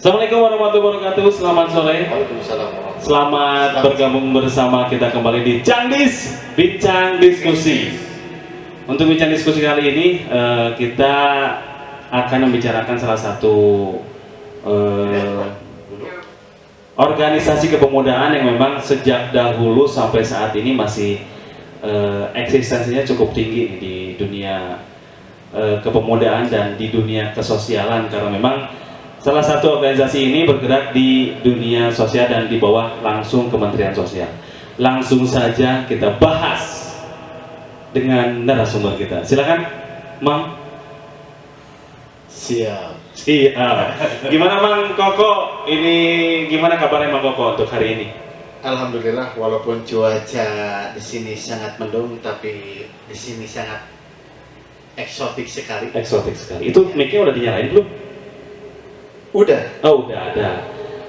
Assalamualaikum warahmatullahi wabarakatuh. Selamat sore. Selamat bergabung bersama kita kembali di Candis Bincang Diskusi. Untuk bincang diskusi kali ini kita akan membicarakan salah satu organisasi kepemudaan yang memang sejak dahulu sampai saat ini masih eksistensinya cukup tinggi nih di dunia kepemudaan dan di dunia kesosialan, karena memang salah satu organisasi ini bergerak di dunia sosial dan di bawah langsung Kementerian Sosial. Langsung saja kita bahas dengan narasumber kita. Silakan, Mang. Siap. Gimana Mang Koko? Ini gimana kabarnya Mang Koko untuk hari ini? Alhamdulillah, walaupun cuaca di sini sangat mendung, tapi di sini sangat eksotik sekali. Eksotik sekali. Itu mic-nya udah dinyalain belum? Udah. Oh, udah ada.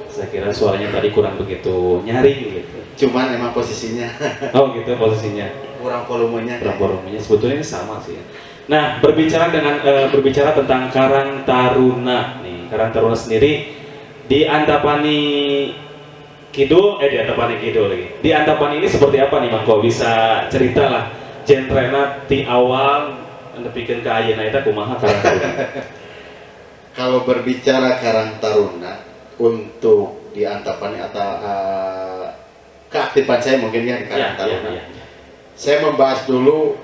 Saya kira suaranya tadi kurang begitu nyaring gitu. Cuman emang posisinya Oh gitu posisinya. kurang volumenya. Kurang volumenya. Sebetulnya ini sama sih ya. Nah, berbicara tentang Karang Taruna nih. Karang Taruna sendiri di Antapani Kidul, di Antapani Kidul lagi. Di Antapani ini seperti apa nih, Mang? Kok bisa cerita lah genrena ti awal nepikeun ka ayeuna eta kumaha Karang Taruna? Kalau berbicara Karang Taruna untuk di Antapani atau keaktifan saya mungkin ya di Karang Taruna. Ya. Saya membahas dulu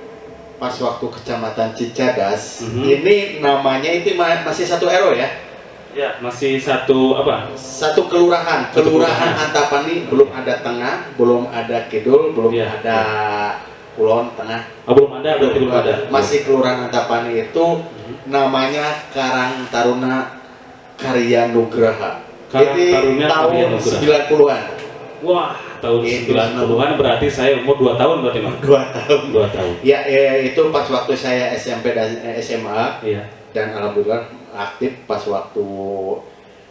pas waktu Kecamatan Cicadas. Ini namanya itu masih satu RW ya? Ya, masih satu apa? Satu kelurahan. Kelurahan Antapani, belum ada tengah, belum ada kidul, belum ada kulon tengah. Oh, belum ada, berarti belum ada. Masih kelurahan Antapani itu namanya Karang Taruna Karya Nugraha. Karang Ini Taruna Karya tahun Nugraha. 90-an. Wah, tahun 90-an berarti saya umur 2 tahun berarti, Mang. 2 tahun. 2 tahun. Ya, itu pas waktu saya SMP dan SMA. Iya. Dan alhamdulillah aktif pas waktu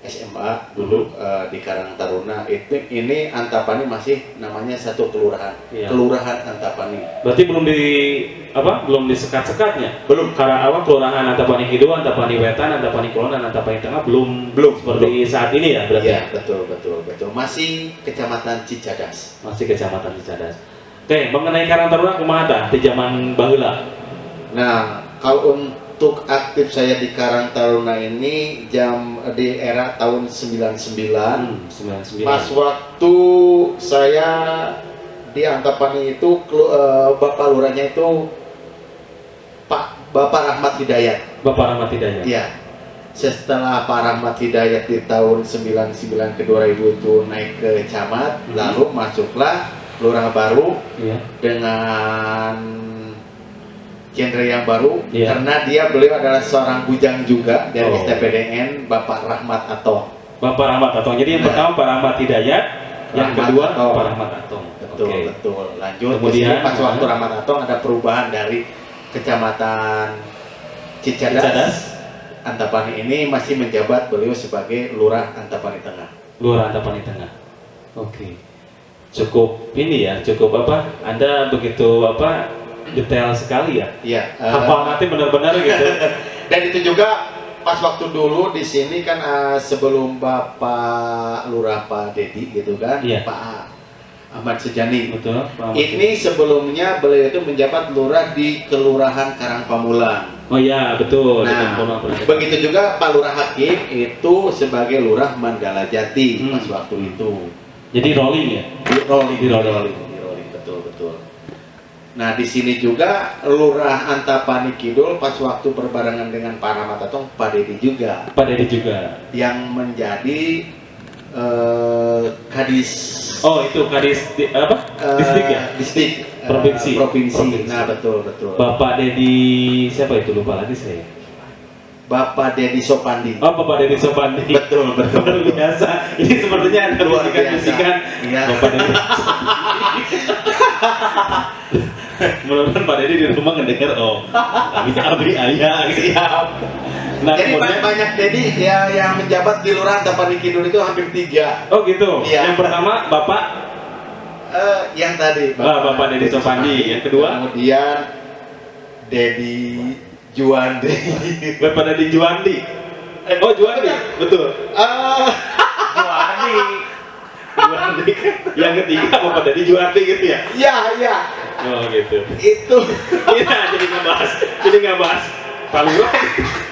SMA dulu di Karang Taruna. Ini Antapani masih namanya satu kelurahan. Iya. Kelurahan Antapani. Berarti belum disekat-sekatnya. Belum. Karena awal kelurahan Antapani Kidul, Antapani Wetan, Antapani Kulon dan Antapani Tengah belum seperti saat ini ya berarti. Iya, betul. Masih Kecamatan Cicadas. Masih Kecamatan Cicadas. Oke, mengenai Karang Taruna kumaha tah di zaman baheula? Nah, kalau untuk aktif saya di Karang Taruna ini di era tahun 99. 99. Pas waktu saya di Antapani itu Bapak Lurahnya itu Bapak Rahmat Hidayat. Bapak Rahmat Hidayat. Iya. Setelah Pak Rahmat Hidayat di tahun 99 ke 2000 itu naik ke camat, lalu masuklah lurah baru dengan genre yang baru, karena beliau adalah seorang bujang juga dari STPDN, Bapak Rahmat Atong. Bapak Rahmat Atong. Jadi yang pertama Pak Rahmat Hidayat, yang kedua Pak Rahmat Atong. Betul. Lanjut. Kemudian pas waktu Rahmat Atong ada perubahan dari Kecamatan Cicadas. Antapani ini masih menjabat beliau sebagai Lurah Antapani Tengah. Lurah Antapani Tengah. Oke. Cukup ini ya, cukup apa? Anda begitu detail sekali ya. Iya. Hafal nanti benar-benar gitu. Dan itu juga pas waktu dulu di sini kan sebelum Bapak Lurah Pak Dedi gitu kan, Pak Ahmad Sejani. Betul. Ini sebelumnya beliau itu menjabat lurah di Kelurahan Karangpamulang. Oh iya, betul. Nah, begitu juga Pak Lurah Hakim itu sebagai Lurah Mandala Jati pas waktu itu. Jadi rolling ya? Rolling. Betul. Nah, di sini juga Lurah Antapani Kidul pas waktu berbarengan dengan Pak Rahmat Atong, Pak Dedi juga. Yang menjadi Kadis. Oh, itu Kadis distrik ya? Distrik. Provinsi. Nah, betul. Bapak Dedi siapa itu, lupa lagi saya. Bapak Dedi Sopandi. Oh, Bapak Dedi Sopandi. Betul. Luar biasa. Ini sepertinya ada bisikan. Iya. Bapak Dedi. Mudah-mudahan Pak Dedi di rumah ngedenger. Oh, abi ayah siap. Nah, jadi banyak Dedi yang menjabat di Lurah Antapani Kidul itu hampir 3. Oh gitu. Ya. Yang pertama Bapak yang tadi Bapak Dedi Sopandi. Yang kedua kemudian Dedi Juwandi. Bapak Dedi Juwandi. Oh, Juwardi, betul. Juwardi. Juwardi. Yang ketiga Bapak Dedi Juwardi gitu ya? Iya, iya. Oh gitu. Itu. Iya, jadi nggak bahas Pak Lurah.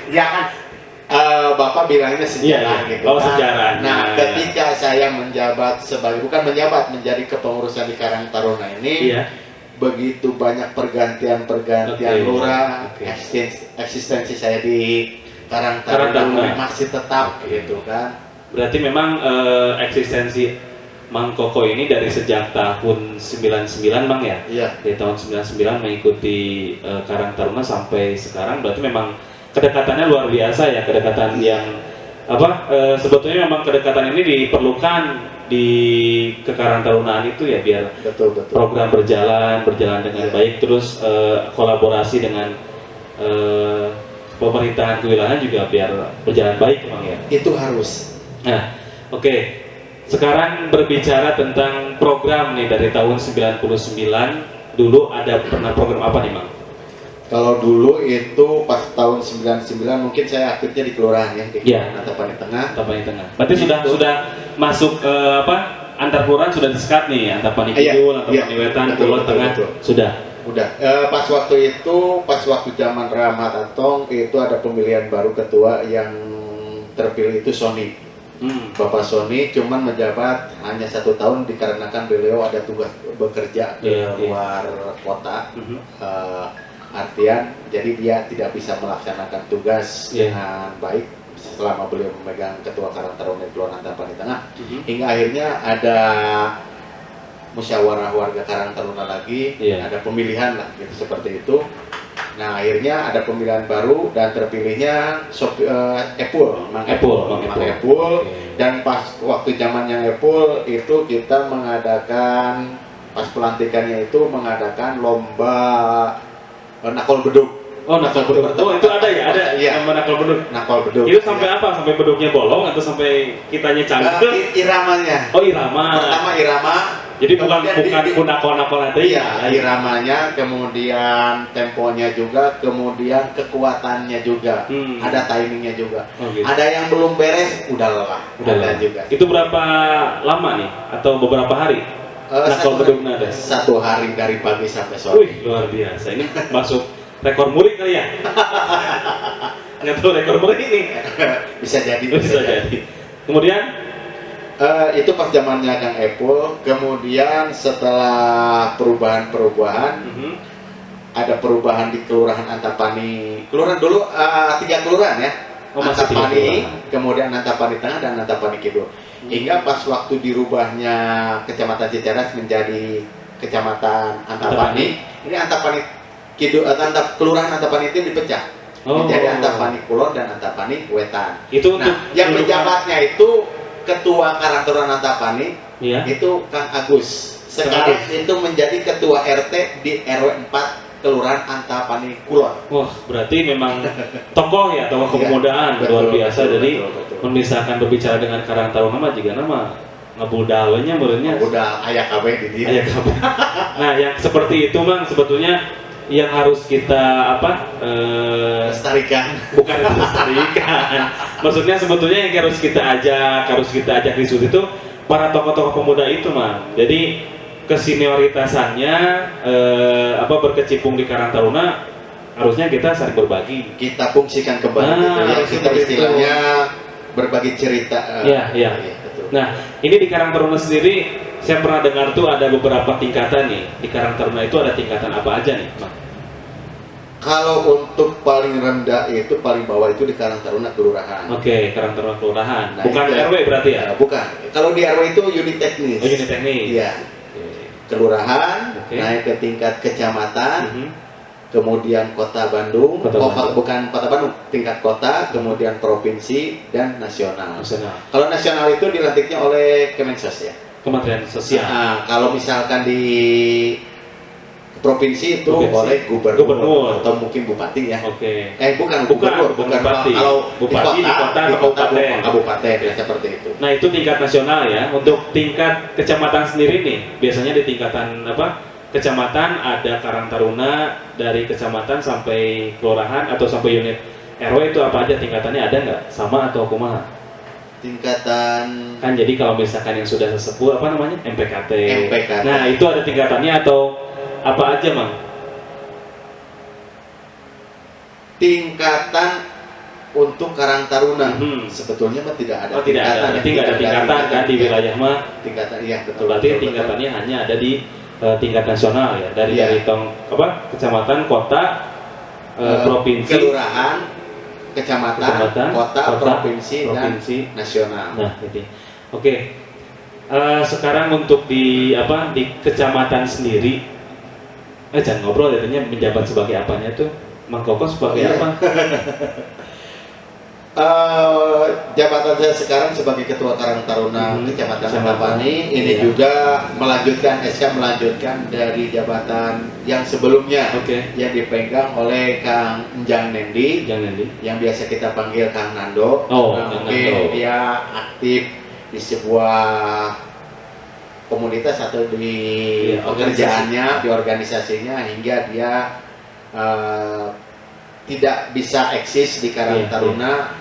Ya kan. Bapak bilangnya sejarah Iya, gitu. oh, kan. sejarah. Nah, ketika saya menjabat sebagai menjadi kepengurusan di Karang Taruna ini, Iya. begitu banyak pergantian lurah, eksistensi saya di Karang Taruna masih tetap gitu kan. Berarti memang eksistensi Mang Koko ini dari sejak tahun 99 Mang ya? Iya. Dari tahun 99 mengikuti Karang Taruna sampai sekarang, berarti memang kedekatannya luar biasa ya, kedekatan yang sebetulnya memang kedekatan ini diperlukan di Karang Tarunaan itu ya, biar betul. program berjalan dengan baik, terus kolaborasi dengan pemerintahan kewilayahan juga biar berjalan baik Mang ya. Itu harus. Nah, oke. Sekarang berbicara tentang program nih dari tahun 99, dulu ada pernah program apa nih Mang? Kalau dulu itu pas tahun 99 mungkin saya aktifnya di kelurahan ya, di Antapani Tengah. Antapani Tengah. Berarti sudah masuk antar kelurahan sudah di-sekat nih, Antapani Kidul, Antapani Wetan, Kulon Tengah. Betul. Sudah. Udah. Pas waktu zaman Rahmat Atong itu ada pemilihan baru ketua, yang terpilih itu Sony. Bapak Sony cuman menjabat hanya 1 tahun dikarenakan beliau ada tugas bekerja ke luar kota. Artian jadi dia tidak bisa melaksanakan tugas dengan baik selama beliau memegang ketua Karang Taruna Kelurahan Antapani Tengah. Hingga akhirnya ada musyawarah warga Karang Taruna lagi, ada pemilihan lah gitu, seperti itu. Nah, akhirnya ada pemilihan baru dan terpilihnya Mang Epul. Dan pas waktu zamannya Epul itu kita mengadakan, pas pelantikannya itu mengadakan lomba nakol beduk. Oh, nakol beduk. Oh, itu ada ya? Ada lomba nakol beduk. Nakol beduk. Itu sampai apa? Sampai beduknya bolong atau sampai kitanya canggih? Iramanya. Oh, irama. Pertama irama. Jadi bukan nakol nanti. Iya, iramanya, kemudian temponya juga, kemudian kekuatannya juga. Ada timingnya juga. Okay. Ada yang belum beres, udah lelah. Ada juga. Itu berapa lama nih? Atau beberapa hari? Nakol beduk nada. 1 hari dari pagi sampai sore. Wih, luar biasa. Ini masuk rekor muri kali ya? Nggak tahu rekor muri ini. Bisa jadi. Kemudian? Itu pas zamannya Kang Epul. Kemudian setelah perubahan, ada perubahan di Kelurahan Antapani. Kelurahan dulu 3 kelurahan ya. Antapani, kemudian Antapani Tengah dan Antapani Kidul. Hingga pas waktu dirubahnya Kecamatan Cicadas menjadi Kecamatan Antapani. Ini Antapani Kidul, Kelurahan Antapani itu dipecah. Menjadi Antapani Kulon dan Antapani Wetan. Itu yang menjabatnya itu Ketua Karang Taruna Antapani, itu Kang Agus. Sekarang itu menjadi Ketua RT di RW 4 Kelurahan Antapani Kulon. Wah, berarti memang tokoh ya, tokoh kepemudaan luar biasa. Jadi misalkan berbicara dengan Karang Taruna mah juga nama ngebudalnya menurutnya. Budal aya kabeh di dia. Aya kabeh. Nah, yang seperti itu Mang sebetulnya yang harus kita lestarikan. Bukan lestarikan. Maksudnya sebetulnya yang harus kita ajak diskusi itu para tokoh-tokoh pemuda itu Mang. Jadi kesenioritasannya berkecimpung di Karang Taruna harusnya kita saling berbagi. Kita fungsikan kembali kita istilahnya berbagi cerita. Iya. Nah, ini di Karang Taruna sendiri saya pernah dengar tuh ada beberapa tingkatan nih. Di Karang Taruna itu ada tingkatan apa aja nih, Mang? Kalau untuk paling rendah itu, paling bawah itu di Karang Taruna Kelurahan. Oke, Karang Taruna Kelurahan. Bukan RW berarti ya? Bukan. Kalau di RW itu unit teknis. Oh, unit teknis. Iya. Kelurahan, naik ke tingkat kecamatan, kemudian Kota Bandung, bukan Kota Bandung, tingkat kota, kemudian provinsi dan nasional. Kalau nasional itu dilantiknya oleh Kemensos ya. Kementerian Sosial. Nah, kalau misalkan di provinsi itu oleh gubernur atau mungkin bupati ya. Oke. Bukan bupati. Kalau bupati di kota atau kabupaten seperti itu. Nah, itu tingkat nasional ya. Untuk tingkat kecamatan sendiri nih, biasanya di tingkatan kecamatan ada Karang Taruna dari kecamatan sampai kelurahan atau sampai unit RW itu apa aja tingkatannya, ada nggak? Sama atau kumaha? Tingkatan Kan jadi kalau misalkan yang sudah sesepuh apa namanya? MPKT. MPKT. Nah, itu ada tingkatannya atau apa aja, Mang? Tingkatan untuk Karang Taruna sebetulnya mah tidak ada. Oh, tidak ada. Berarti nggak ada tingkatan kan di wilayah mah? Tingkatan, iya betul. Berarti betul, tingkatannya hanya ada di tingkat nasional ya, dari kecamatan, kota, provinsi, kelurahan, kecamatan, kota, provinsi, dan nasional. Nah, jadi oke. Sekarang untuk di kecamatan sendiri, jangan ngobrol, katanya menjabat sebagai apanya tuh, Mang Koko sebagai apa? Jabatan saya sekarang sebagai Ketua Karang Taruna Kecamatan Antapani, ini juga melanjutkan dari jabatan yang sebelumnya yang dipegang oleh Kang Njang Nendi, yang biasa kita panggil Kang Nando. Mungkin dia aktif di sebuah komunitas atau di pekerjaannya, di organisasinya, hingga dia tidak bisa eksis di Karang Taruna,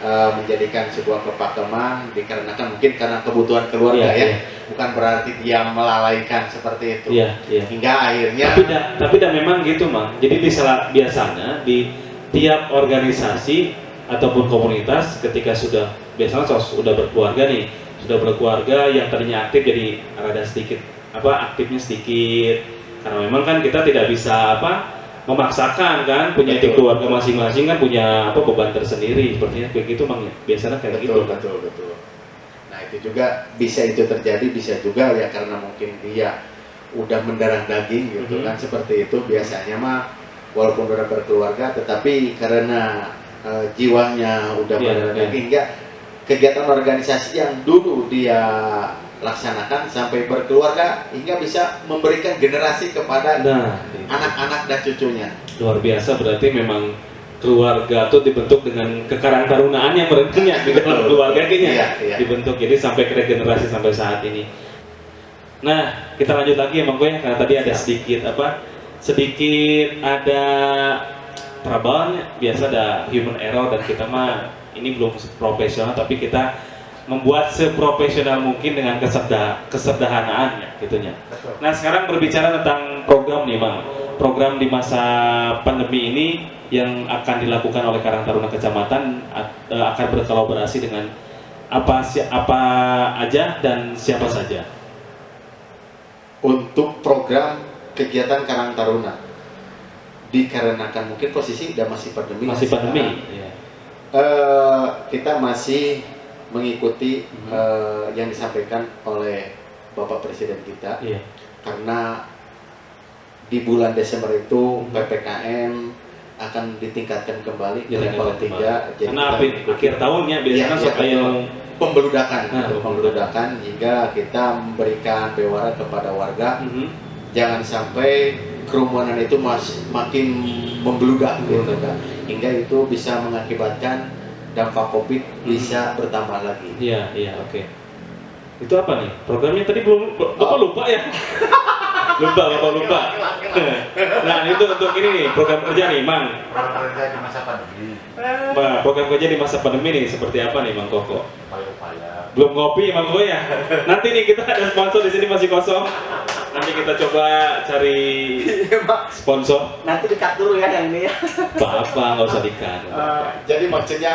menjadikan sebuah kepakeman dikarenakan mungkin karena kebutuhan keluarga bukan berarti dia melalaikan seperti itu. Hingga akhirnya tapi memang gitu, Mang. Jadi biasanya di tiap organisasi ataupun komunitas ketika biasanya sudah berkeluarga nih, yang tadinya aktif jadi rada sedikit aktifnya sedikit, karena memang kan kita tidak bisa memaksakan kan, punya keluarga masing-masing kan punya beban tersendiri, sepertinya kayak gitu, Mang, ya. Biasanya kayak gitu. Betul. Nah, itu juga bisa terjadi, bisa juga ya karena mungkin dia udah mendarah daging gitu kan, seperti itu biasanya mah, walaupun udah berkeluarga tetapi karena jiwanya udah mendarah daging, hingga kegiatan organisasi yang dulu dia laksanakan sampai berkeluarga hingga bisa memberikan generasi kepada anak-anak dan cucunya. Luar biasa, berarti memang keluarga tuh dibentuk dengan kekarang tarunaan yang berhentinya di dalam keluarga dibentuk, jadi sampai ke generasi sampai saat ini. Nah, kita lanjut lagi ya, Mang Koy, karena tadi ada sedikit ada trouble, biasa ada human error, dan kita mah ini belum profesional, tapi kita membuat seprofesional mungkin dengan kesederhanaannya gitunya. Nah, sekarang berbicara tentang program nih, Bang. Program di masa pandemi ini yang akan dilakukan oleh Karang Taruna Kecamatan akan berkolaborasi dengan apa aja dan siapa saja. Untuk program kegiatan Karang Taruna, dikarenakan mungkin posisi udah masih pandemi. Kita masih mengikuti yang disampaikan oleh Bapak Presiden kita, karena di bulan Desember itu PPKM akan ditingkatkan kembali ke level 3. Jadi karena akhir tahunnya biasanya supaya pembeludakan hingga kita memberikan bewara kepada warga, jangan sampai kerumunan itu makin membeludak gitu kan, hingga itu bisa mengakibatkan dampak COVID bisa bertambah lagi. Oke. Itu apa nih? Programnya tadi belum lupa ya? lupa. Nah, itu untuk ini nih, program kerja nih, Mang. Program kerja di masa pandemi. Program kerja di masa pandemi nih seperti apa nih, Mang Koko? Upaya-upaya. Belum ngopi, Mang Koko ya? Nanti nih kita ada sponsor di sini masih kosong. Nanti kita coba cari sponsor. Nanti di-cut dulu ya yang ini ya. Apa, nggak usah di-cut. Jadi maksudnya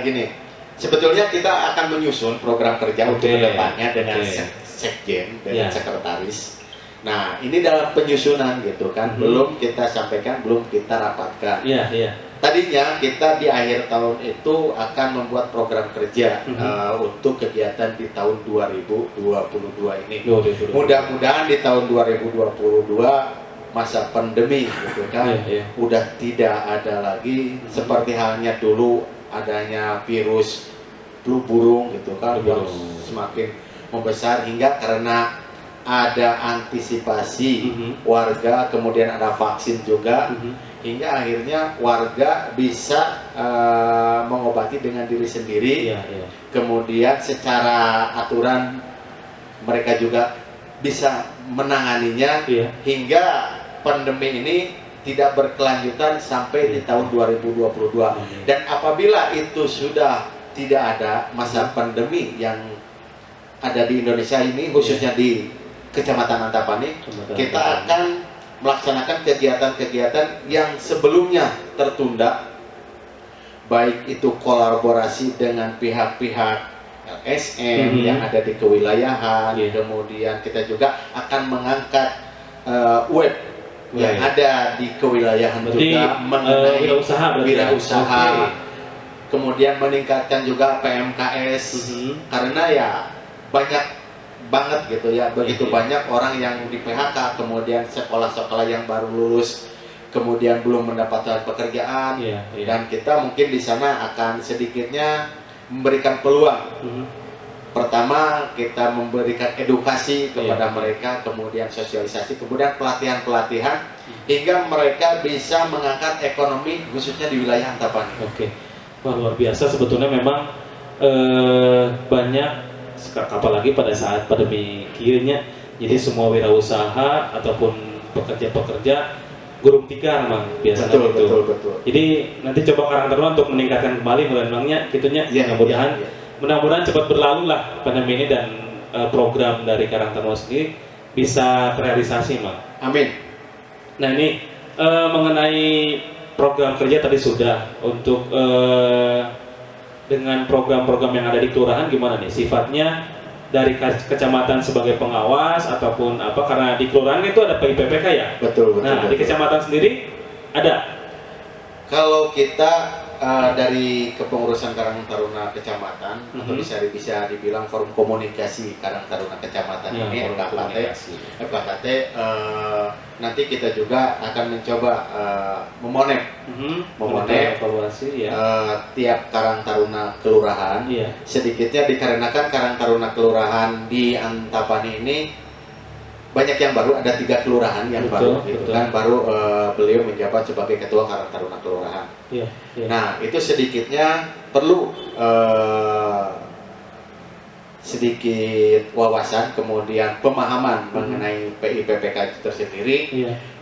gini, sebetulnya kita akan menyusun program kerja untuk kedepannya dengan sekjen, dengan sekretaris. Nah, ini dalam penyusunan gitu kan, belum kita sampaikan, belum kita rapatkan. Tadinya kita di akhir tahun itu akan membuat program kerja untuk kegiatan di tahun 2022 ini. Mudah-mudahan di tahun 2022 masa pandemi gitu kan, udah tidak ada lagi seperti halnya dulu adanya virus flu burung gitu kan, yang semakin membesar, hingga karena ada antisipasi warga, kemudian ada vaksin juga, hingga akhirnya warga bisa mengobati dengan diri sendiri. Kemudian secara aturan mereka juga bisa menanganinya, hingga pandemi ini tidak berkelanjutan sampai di tahun 2022. Dan apabila itu sudah tidak ada masa pandemi yang ada di Indonesia ini, khususnya di Kecamatan Antapani, kita akan melaksanakan kegiatan-kegiatan yang sebelumnya tertunda, baik itu kolaborasi dengan pihak-pihak LSM yang ada di kewilayahan, kemudian kita juga akan mengangkat web yang ada di kewilayahan juga mengenai wirausaha, kemudian meningkatkan juga PMKS, karena ya banyak banget gitu ya, begitu banyak orang yang di PHK, kemudian sekolah-sekolah yang baru lulus kemudian belum mendapatkan pekerjaan, dan kita mungkin di sana akan sedikitnya memberikan peluang. Pertama, kita memberikan edukasi kepada mereka, kemudian sosialisasi, kemudian pelatihan-pelatihan hingga mereka bisa mengangkat ekonomi khususnya di wilayah Antapani. Oke, wah luar biasa sebetulnya memang banyak, apalagi pada saat pandemi kieunya, jadi semua wirausaha ataupun pekerja-pekerja gurung tikar mang biasanya gitu. Betul. Jadi nanti coba Karang Taruna untuk meningkatkan kembali mudah-mudahannya gitunya, mudah-mudahan cepat berlalu lah pandemi ini dan program dari Karang Taruna sendiri bisa terrealisasi mang. Amin. Nah ini mengenai program kerja tadi sudah, untuk dengan program-program yang ada di kelurahan gimana nih sifatnya dari kecamatan sebagai pengawas ataupun apa, karena di kelurahan itu ada PIPPK ya? Betul. Nah, di kecamatan sendiri ada? Kalau kita dari kepengurusan Karang Taruna Kecamatan, atau bisa dibilang forum komunikasi Karang Taruna Kecamatan ini, FKKT, nanti kita juga akan mencoba memonet evaluasi tiap Karang Taruna kelurahan. Sedikitnya dikarenakan Karang Taruna kelurahan di Antapani ini banyak yang baru, ada 3 kelurahan yang baru beliau menjabat sebagai ketua Karang Taruna kelurahan. Nah, itu sedikitnya perlu sedikit wawasan, kemudian pemahaman mengenai PIPPK itu tersendiri.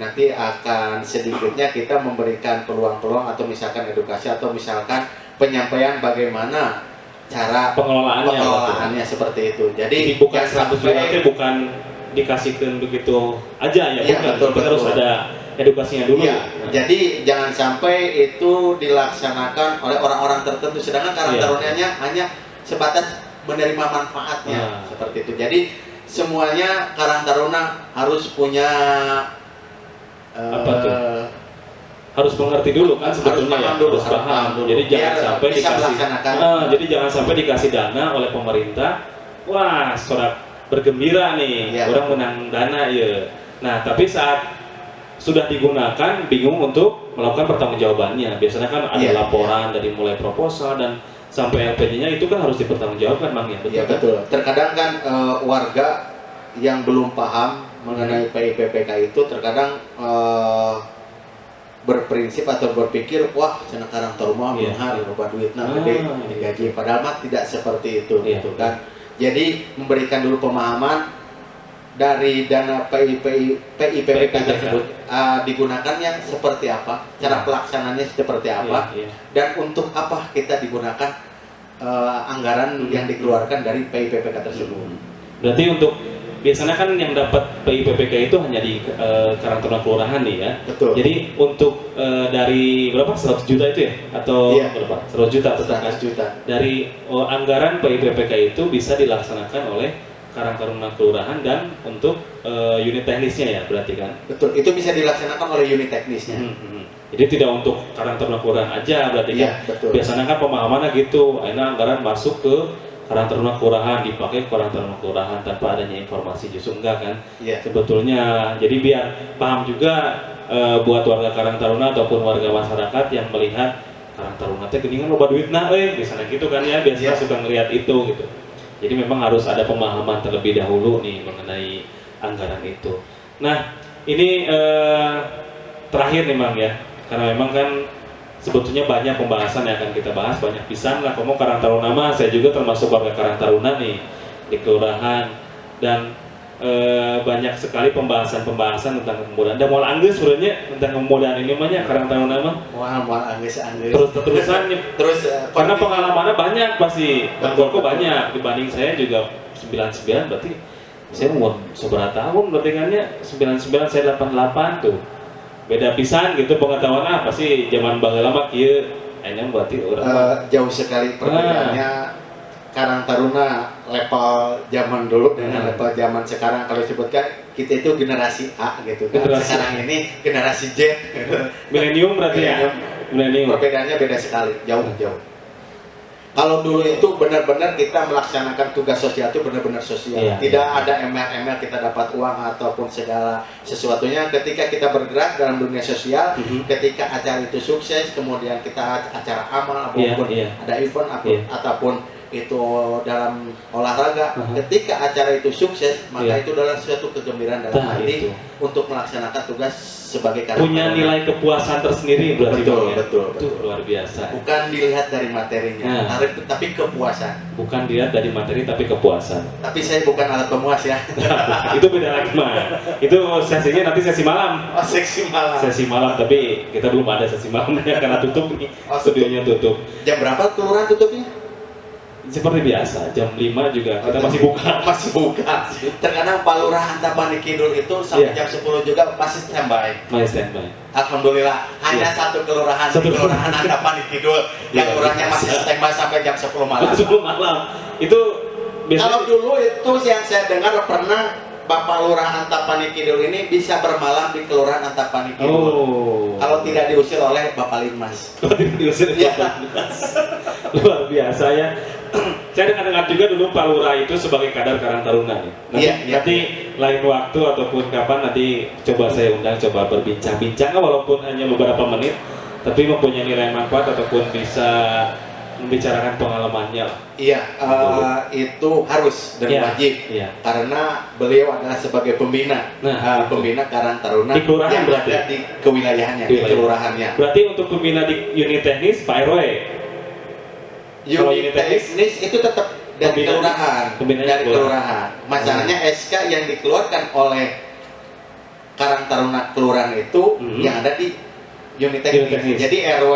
Nanti akan sedikitnya kita memberikan peluang-peluang atau misalkan edukasi atau misalkan penyampaian bagaimana cara pengelolaannya seperti itu. Jadi bukan 100 juta, bukan dikasihkan begitu aja ya, betul. Harus ada edukasinya dulu. Jadi jangan sampai itu dilaksanakan oleh orang-orang tertentu, sedangkan Karang Tarunanya hanya sebatas menerima manfaatnya, seperti itu. Jadi semuanya Karang Taruna harus punya harus mengerti dulu kan sebetulnya, harus paham. Jadi jangan sampai dikasih dana oleh pemerintah, wah sorak bergembira nih, orang menang dana ya. Nah, tapi saat sudah digunakan bingung untuk melakukan pertanggungjawabannya. Biasanya kan ada laporan dari mulai proposal dan sampai LPD-nya itu kan harus dipertanggungjawabkan, Bang ya. Betul. Terkadang kan warga yang belum paham mengenai PIPPK itu terkadang berprinsip atau berpikir, wah cenah Karang Taruna mahal, loba duitna gede, digaji, padahal mah tidak seperti itu gitu kan. Jadi memberikan dulu pemahaman dari dana PIPPK tersebut digunakannya seperti apa, cara pelaksananya seperti apa, dan untuk apa kita digunakan anggaran yang dikeluarkan dari PIPPK tersebut. Berarti untuk biasanya kan yang dapat PIPPK itu hanya di Karang Taruna kelurahan nih ya. Betul. Jadi untuk dari berapa, 100 juta itu ya? Atau berapa? 100 juta. 100 juta. Dari anggaran PIPPK itu bisa dilaksanakan oleh Karang Taruna kelurahan dan untuk unit teknisnya ya berarti kan? Betul, itu bisa dilaksanakan oleh unit teknisnya. Jadi tidak untuk Karang Taruna kelurahan aja berarti kan? Betul. Biasanya kan pemahamannya gitu, akhirnya anggaran masuk ke Karang Taruna kelurahan, dipakai Karang Taruna kelurahan tanpa adanya informasi, justru enggak kan? Sebetulnya, jadi biar paham juga buat warga Karang Taruna ataupun warga masyarakat yang melihat Karang Taruna teh geningan loba duitna biasanya gitu kan ya, biasanya suka ngelihat itu gitu. Jadi memang harus ada pemahaman terlebih dahulu nih mengenai anggaran itu. Nah, ini terakhir nih Bang ya, karena memang kan sebetulnya banyak pembahasan yang akan kita bahas, banyak pisan lah. Karang Taruna mah, saya juga termasuk warga Karang Taruna nih di kelurahan, dan banyak sekali pembahasan tentang kepemudaan. Dan mau angges sebenarnya tentang kepemudaan ini banyak Karang Taruna mah. Mual angges. Terus-terusan Terus karena pengalamannya banyak pasti. Bang Koko banyak dibanding saya juga 99 berarti saya umur seberapa tahun berarti kan ya 99 saya 88 tuh. Beda pisan gitu pengetahuan apa sih zaman baheula mah kieu ayeuna berarti orang jauh sekali perbedaannya. Karang Taruna level zaman dulu dengan level zaman sekarang. Kalau sebutkan kita itu generasi A gitu kan. Sekarang ini generasi Z gitu. Milenium berarti ya. Milenium. Perbedaannya beda sekali, jauh. Kalau dulu itu benar-benar kita melaksanakan tugas sosial itu benar-benar sosial. Tidak ada embel-embel kita dapat uang ataupun segala sesuatunya. Ketika kita bergerak dalam dunia sosial, ketika acara itu sukses, kemudian kita acara amal ataupun ada event ataupun itu dalam olahraga, ketika acara itu sukses, maka itu adalah suatu kegembiraan dalam hati untuk melaksanakan tugas sebagai karyawan. Punya nilai kepuasan tersendiri berarti. Betul. Itu luar biasa. Bukan dilihat dari materinya, tapi kepuasan. Bukan dilihat dari materi tapi kepuasan. Tapi saya bukan alat pemuas ya. Itu beda lagi mah. Itu sesinya nanti sesi malam. Oh, sesi malam. Sesi malam, tapi kita belum ada sesi malamnya karena tutup nih. Studionya tutup. Jam berapa kelurahan tutupnya? Seperti biasa, jam 5 juga kita masih buka. Masih buka. Terkadang Pak Lurah Antapani Kidul itu sampai jam 10 juga masih standby. Masih standby. Alhamdulillah, hanya satu kelurahan di Kelurahan Antapani Kidul yang lurahnya masih standby sampai jam 10 malam. 10 malam. Itu biasanya. Kalau dulu itu yang saya dengar pernah Bapak Lurah Antapani Kidul ini bisa bermalam di Kelurahan Antapani Kidul. Kalau tidak diusir oleh Bapak Linmas. Kalau tidak diusir oleh Bapak Linmas. Luar biasa ya. Saya dengar juga dulu Pak Lurah itu sebagai kader Karang Taruna ya. Nanti lain waktu ataupun kapan nanti coba saya undang, coba berbincang-bincang walaupun hanya beberapa menit, tapi mempunyai nilai manfaat ataupun bisa membicarakan pengalamannya. Iya, itu harus dan wajib karena beliau adalah sebagai pembina, pembina Karang Taruna yang berada di kewilayahannya, di kelurahannya. Berarti untuk pembina di unit teknis Pak RW. Unit teknis itu tetap dari kelurahan, Masalahnya SK yang dikeluarkan oleh Karang Taruna kelurahan itu yang ada di unit teknis. Jadi RW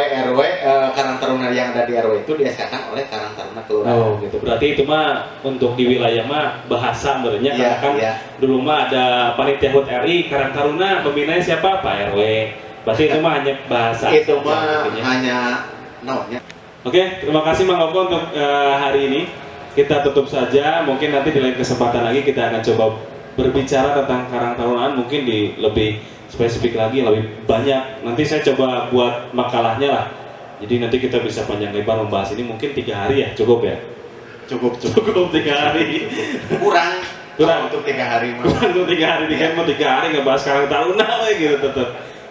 Karang Taruna yang ada di RW itu di-SK-kan oleh Karang Taruna kelurahan. Oh, gitu. Berarti itu mah untuk di wilayah mah bahasa sebenarnya karena kan dulu mah ada panitia HUT RI Karang Taruna, pembinanya siapa? Pak RW. Berarti itu mah hanya bahasa. Itu mah hanya namanya. Oke, terima kasih Mang Koko untuk hari ini. Kita tutup saja. Mungkin nanti di lain kesempatan lagi kita akan coba berbicara tentang Karang Tarunaan, mungkin di lebih spesifik lagi, lebih banyak. Nanti saya coba buat makalahnya lah. Jadi nanti kita bisa panjang lebar membahas ini. Mungkin 3 hari ya, cukup ya? Cukup 3 hari. Kurang untuk 3 hari. Kurang untuk 3 hari. Kan mau 3 hari ngebahas Karang Taruna gitu tetap.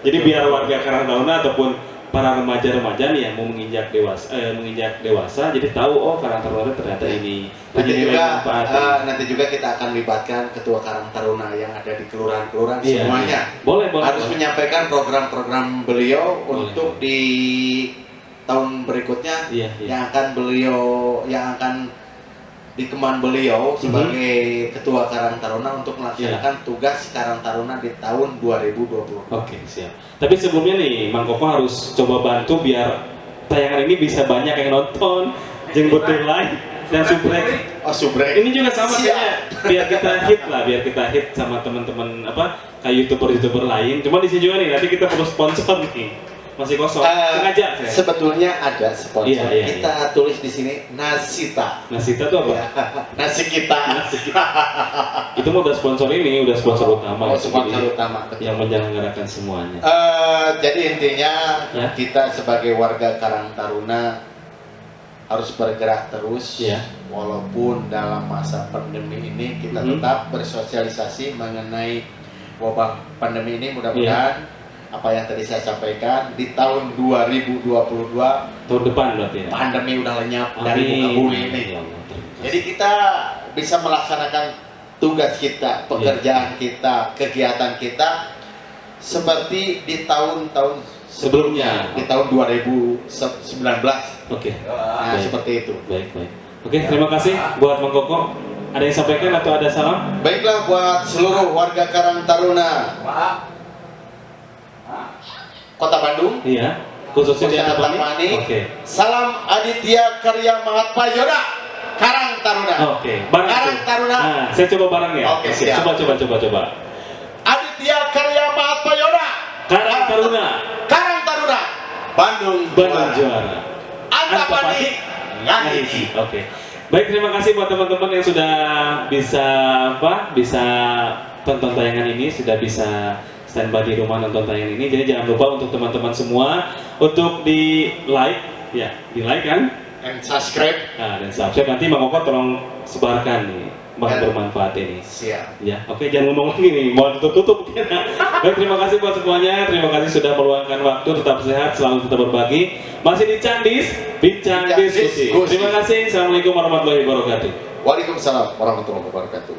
Jadi biar warga Karang Taruna ataupun para remaja-remaja nih yang mau menginjak dewasa jadi tahu Karang Taruna ternyata ini nanti juga kita akan libatkan ketua Karang Taruna yang ada di kelurahan-kelurahan semuanya. Boleh. Harus menyampaikan program-program beliau untuk di tahun berikutnya yang akan dikembang beliau sebagai ketua Karang Taruna untuk melaksanakan tugas Karang Taruna di tahun 2020. Oke, siap. Tapi sebelumnya nih, Mang Koko harus coba bantu biar tayangan ini bisa banyak yang nonton, jeung betul live dan subrek. Oh, subrek. Ini juga sama kayaknya. Biar kita hit sama teman-teman kayak YouTuber lain. Cuma di sini juga nih, nanti kita perlu sponsor nih. Masih kosong. Sengaja saya. Sebetulnya ada sponsor. Kita tulis di sini Nasita. Nasita itu apa? Nasi kita. Itu mau udah sponsor ini, udah sponsor utama. Sponsor utama. Yang menyelenggarakan semuanya. Jadi intinya kita sebagai warga Karang Taruna harus bergerak terus. Walaupun dalam masa pandemi ini kita tetap bersosialisasi mengenai wabah pandemi ini. Mudah-mudahan apa yang tadi saya sampaikan di tahun 2022 tahun depan berarti ya? Pandemi udah lenyap dari muka bumi ini. Jadi kita bisa melaksanakan tugas kita, pekerjaan kita, kegiatan kita seperti di tahun-tahun sebelumnya, di tahun 2019. Oke. Nah, seperti itu. Baik. Oke, terima kasih buat Mang Koko. Ada yang sampaikan atau ada salam? Baiklah buat seluruh warga Karang Taruna Kota Bandung, Iya. Khususnya di Antapani. Oke. Salam Aditya Karya Mahatma Yoda Karang Taruna. Oke. Barang Karang itu. Taruna. Nah, saya coba barangnya. Oke, siap. Coba. Aditya Karya Mahatma Yoda Karang Taruna. Karang Taruna. Bandung Juara. Antapani Ngahiji. Oke. Baik, terima kasih buat teman-teman yang sudah bisa tonton tayangan ini, sudah bisa standby di rumah nonton tayangan ini. Jadi jangan lupa untuk teman-teman semua untuk di like kan? And subscribe. Nah, dan subscribe. Nanti Bang Koko tolong sebarkan nih, bermanfaat ini. Siap. Ya, oke, jangan ngomong lagi nih, mau tutup. Baik, terima kasih buat semuanya. Terima kasih sudah meluangkan waktu. Tetap sehat, selalu tetap berbagi. Masih di Candis, Bincang Diskusi. Terima kasih. Assalamualaikum warahmatullahi wabarakatuh. Waalaikumsalam warahmatullahi wabarakatuh.